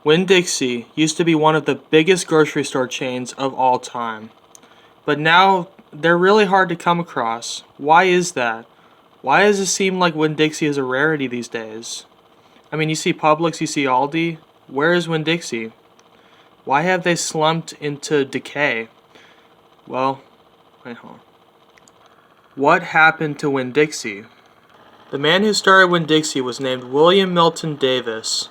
Winn Dixie used to be one of the biggest grocery store chains of all time, but now they're really hard to come across. Why is that? Why does it seem like Winn Dixie is a rarity these days? I mean, you see Publix, you see Aldi. Where is Winn Dixie? Why have they slumped into decay? Well, wait, hold on. What happened to Winn Dixie? The man who started Winn Dixie was named William Milton Davis.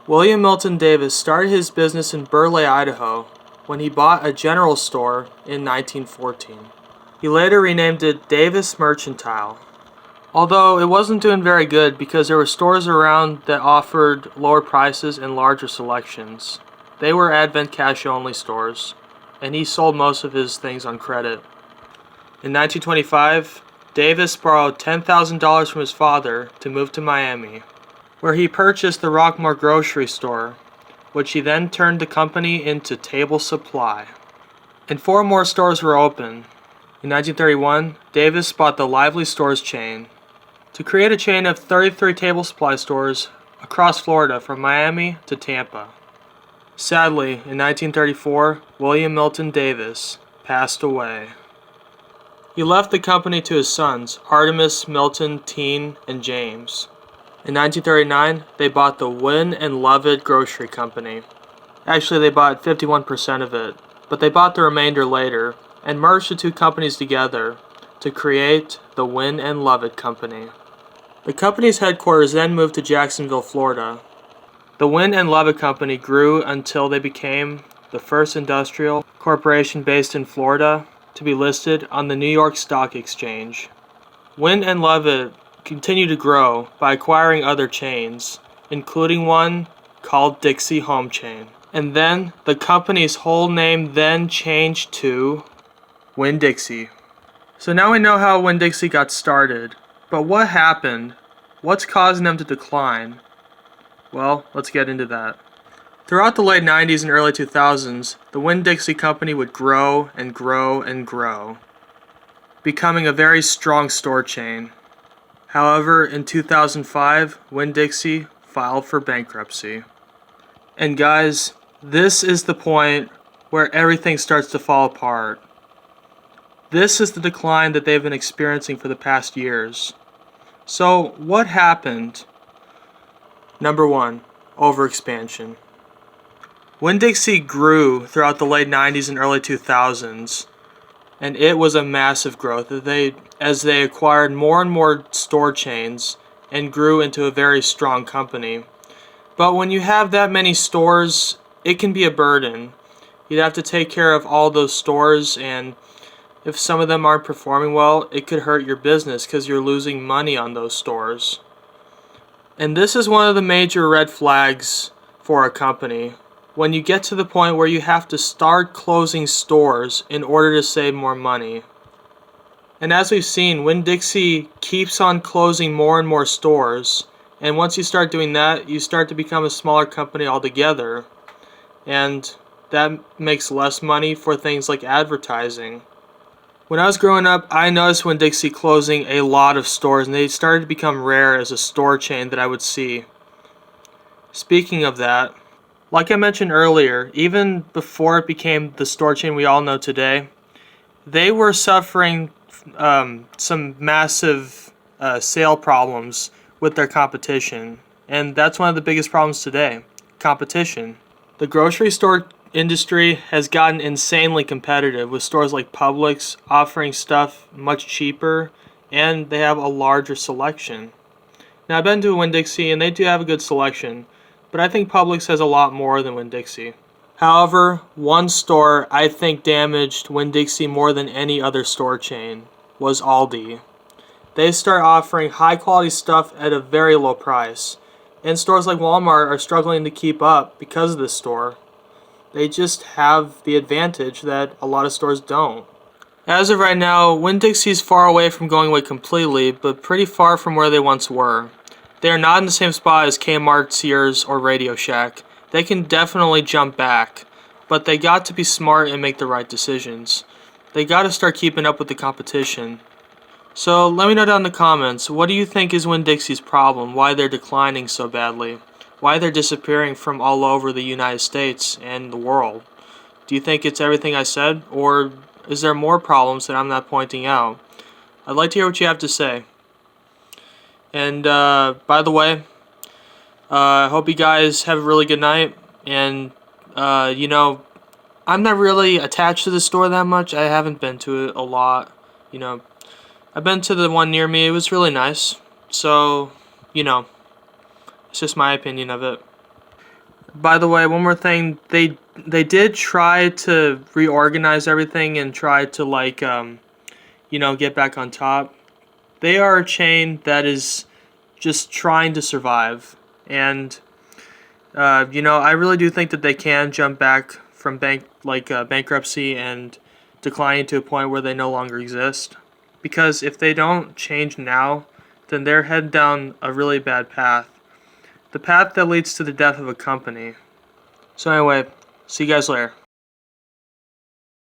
William Milton Davis started his business in Burleigh, Idaho, when he bought a general store in 1914. He later renamed it Davis Mercantile. Although it wasn't doing very good because there were stores around that offered lower prices and larger selections. They were Advent cash only stores, and he sold most of his things on credit. In 1925, Davis borrowed $10,000 from his father to move to Miami, where he purchased the Rockmore grocery store, which he then turned the company into Table Supply. And 4 more stores were open. In 1931, Davis bought the Lively Stores chain to create a chain of 33 Table Supply stores across Florida from Miami to Tampa. Sadly, in 1934, William Milton Davis passed away. He left the company to his sons, Artemus, Milton, Teen, and James. In 1939, they bought the Winn and Lovett Grocery Company. Actually, they bought 51% of it, but they bought the remainder later and merged the two companies together to create the Winn and Lovett Company. The company's headquarters then moved to Jacksonville, Florida. The Winn and Lovett Company grew until they became the first industrial corporation based in Florida to be listed on the New York Stock Exchange. Winn and Lovett continued to grow by acquiring other chains, including one called Dixie Home Chain. And then the company's whole name then changed to Winn Dixie. So now we know how Winn Dixie got started, but what happened? What's causing them to decline? Well, let's get into that. Throughout the late 90s and early 2000s, the Winn Dixie Company would grow and grow and grow, becoming a very strong store chain. However, in 2005, Winn Dixie filed for bankruptcy. And guys, this is the point where everything starts to fall apart. This is the decline that they've been experiencing for the past years. So, what happened? Number 1, overexpansion. Winn Dixie grew throughout the late 90s and early 2000s, and it was a massive growth as they acquired more and more store chains and grew into a very strong company. But when you have that many stores, it can be a burden. You'd have to take care of all those stores, and if some of them aren't performing well, it could hurt your business because you're losing money on those stores. And this is one of the major red flags for a company. When you get to the point where you have to start closing stores in order to save more money. And as we've seen, Winn Dixie keeps on closing more and more stores. And once you start doing that, you start to become a smaller company altogether. And that makes less money for things like advertising. When I was growing up, I noticed Winn Dixie closing a lot of stores, and they started to become rare as a store chain that I would see. Speaking of that, like I mentioned earlier, even before it became the store chain we all know today, they were suffering some massive sale problems with their competition. And that's one of the biggest problems today, competition. The grocery store industry has gotten insanely competitive with stores like Publix offering stuff much cheaper, and they have a larger selection. Now, I've been to Winn Dixie, and they do have a good selection, but I think Publix has a lot more than Winn Dixie. However, one store I think damaged Winn Dixie more than any other store chain was Aldi. They start offering high quality stuff at a very low price, and stores like Walmart are struggling to keep up because of this store. They just have the advantage that a lot of stores don't. As of right now, Winn Dixie is far away from going away completely, but pretty far from where they once were. They are not in the same spot as Kmart, Sears, or Radio Shack. They can definitely jump back, but they got to be smart and make the right decisions. They got to start keeping up with the competition. So let me know down in the comments, what do you think is Winn Dixie's problem? Why they're declining so badly? why they're disappearing from all over the United States and the world. Do you think it's everything I said, or is there more problems that I'm not pointing out? I'd like to hear what you have to say. And by the way, I hope you guys have a really good night. And you know, I'm not really attached to the store that much. I haven't been to it a lot. You know, I've been to the one near me. It was really nice. So, you know, it's just my opinion of it. By the way, one more thing. They did try to reorganize everything and try to like you know, get back on top. They are a chain that is just trying to survive, and you know, I really do think that they can jump back from bankruptcy and declining to a point where they no longer exist. Because if they don't change now, then they're heading down a really bad path. The path that leads to the death of a company. So anyway, see you guys later.